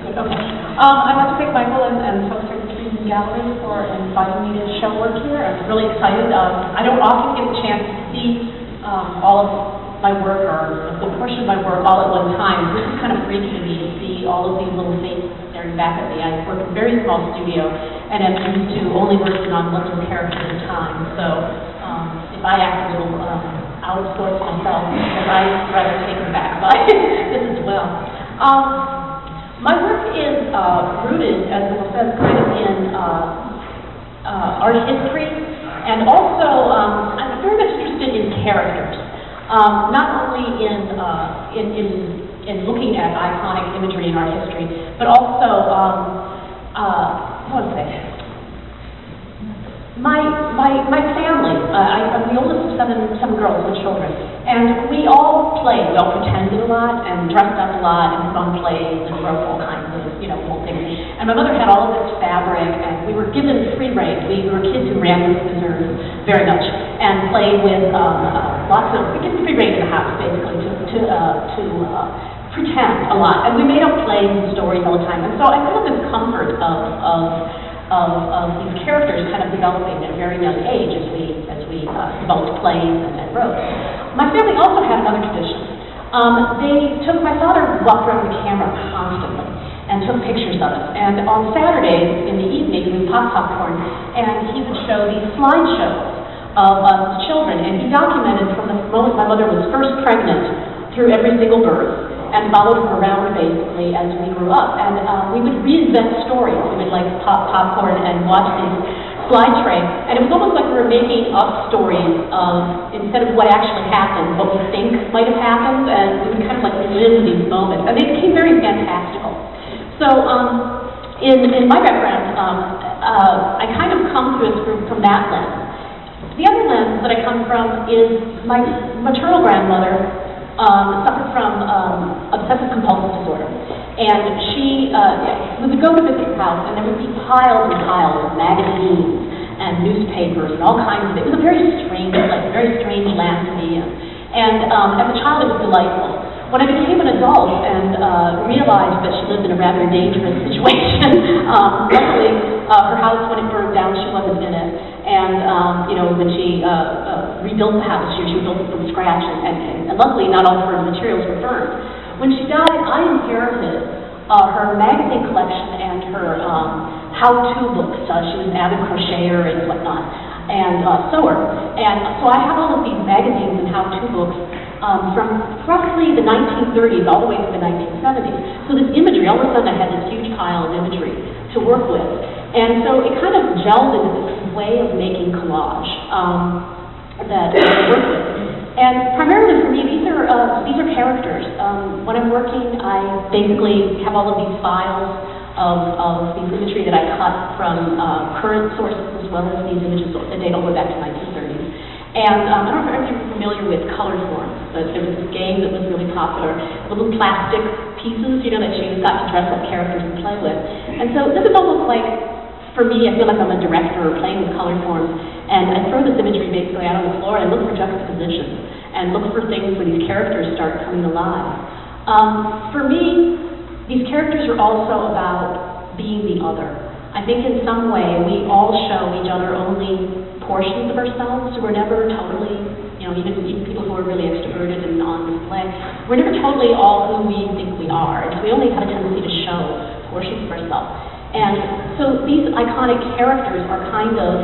Good, okay. I'd like to thank Michael and folks here at the Freedman Gallery for inviting me to show work here. I'm really excited. I don't often get a chance to see all of my work or a good portion of my work all at one time. This is kind of freaky to me to see all of these little faces staring back at me. I work in a very small studio, and I'm used to only working on one little character at a time. So if I act a little outsource myself, because I'd rather taken back by this as well. My work is rooted, as it says, kind of in art history, and also I'm very much interested in characters, not only in looking at iconic imagery in art history, but also what was it? My family. I'm the oldest of seven girls with children, and we all played. We all pretended a lot and dressed up a lot and put on plays and wrote all kinds of cool things. And my mother had all of this fabric, and we were given free rein. We were kids who ran with scissors very much and played with lots of. We given free rein in the house basically to pretend a lot, and we made up plays and stories all the time. And so I felt this comfort of these characters kind of developing at a very young age as we developed plays and wrote. My family also had another tradition. My father walked around with a camera constantly and took pictures of us. And on Saturdays in the evening, we would pop popcorn, and he would show these slideshows of us as children. And he documented from the moment my mother was first pregnant through every single birth, and followed her around basically as we grew up. And we would reinvent stories. We would like pop popcorn and watch these slide trains. And it was almost like we were making up stories instead of what actually happened, what we think might have happened, and we would kind of like live these moments. And they became very fantastical. So in my background, I kind of come to it from that lens. The other lens that I come from is my maternal grandmother suffered from obsessive compulsive disorder. And we would go to visit her house, and there would be piles and piles of magazines and newspapers and all kinds of it. It was a very strange place, a very strange land to be in. And as a child, it was delightful. When I became an adult and realized that she lived in a rather dangerous situation, luckily her house, when it burned down, she wasn't in it. And when she rebuilt the house, she rebuilt it from scratch, and luckily not all of her materials were burned. When she died, I inherited her magazine collection and her how-to books. She was an avid crocheter and whatnot, and sewer. And so I have all of these magazines and how-to books from roughly the 1930s all the way to the 1970s. So this imagery, all of a sudden I had this huge pile of imagery to work with. And so it kind of gelled into this way of making collage that I work with. And primarily for me, these are characters. When I'm working, I basically have all of these files of these imagery that I cut from current sources as well as these images that date all the way back to 1930s. And I don't know if you're familiar with color forms, but there was this game that was really popular, little plastic pieces, that she got to dress up characters and play with. And so this is almost like, for me, I feel like I'm a director playing with color forms, and I throw this imagery basically out on the floor and I look for juxtapositions and look for things where these characters start coming alive. For me, these characters are also about being the other. I think in some way we all show each other only portions of ourselves, so we're never totally, even people who are really extroverted and on display, we're never totally all who we think we are, and so we only have a tendency to show portions of ourselves. And so these iconic characters are kind of,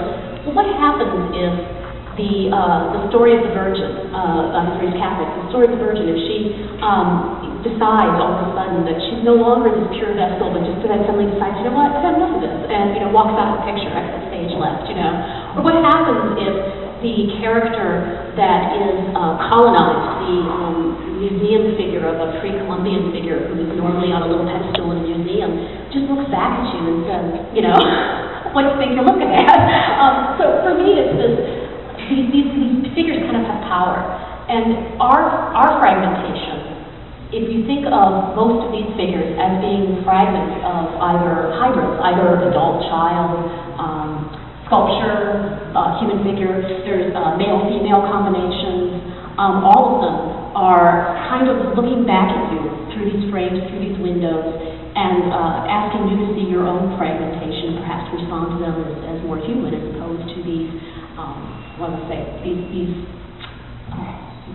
well, what happens if the story of the Virgin, I'm very Catholic, the story of the Virgin, if she decides all of a sudden that she's no longer this pure vessel, but just suddenly decides, you know what, I've had enough of this, and walks out of the picture, exit stage left, Or what happens if the character that is colonized, the museum figure of a pre-Columbian figure who is normally on a little pedestal in a museum, just looks back at you and says, what do you think you're looking at? So for me, it's this, these figures kind of have power, and our fragmentation, if you think of most of these figures as being fragments of either hybrids, either adult-child, sculpture, human figure, there's male-female combinations, all of them are kind of looking back at you through these frames, through these windows, and and asking you to see your own fragmentation, perhaps respond to them as more human as opposed to these, these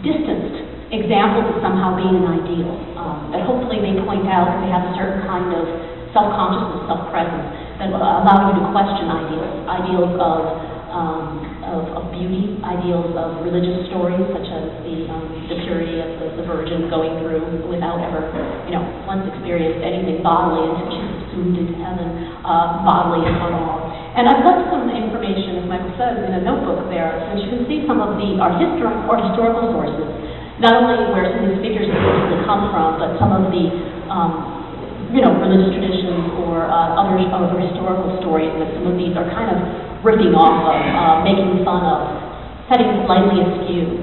distanced examples of somehow being an ideal. That hopefully they point out that they have a certain kind of self-consciousness, self-presence that allow you to question ideals of beauty, ideals of religious stories such as the purity of the Virgin going through without ever, once experienced anything bodily until she's assumed into heaven bodily and at all. And I've left some information, as Michael says, in a notebook there, so you can see some of our historical sources, not only where some of these figures have come from, but some of the religious traditions or other historical stories that some of these are kind of ripping off of, making fun of, setting slightly askew.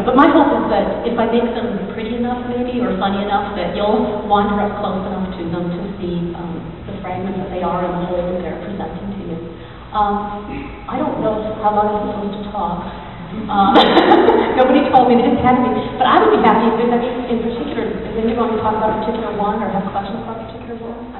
But my hope is that if I make them pretty enough maybe or funny enough that you'll wander up close enough to them to see the fragments that they are and the whole that they're presenting to you. I don't know how long I'm supposed to talk. Nobody told me, they didn't have me. But I would be happy if there's any in particular, does anyone want to talk about a particular one or have questions about a particular one?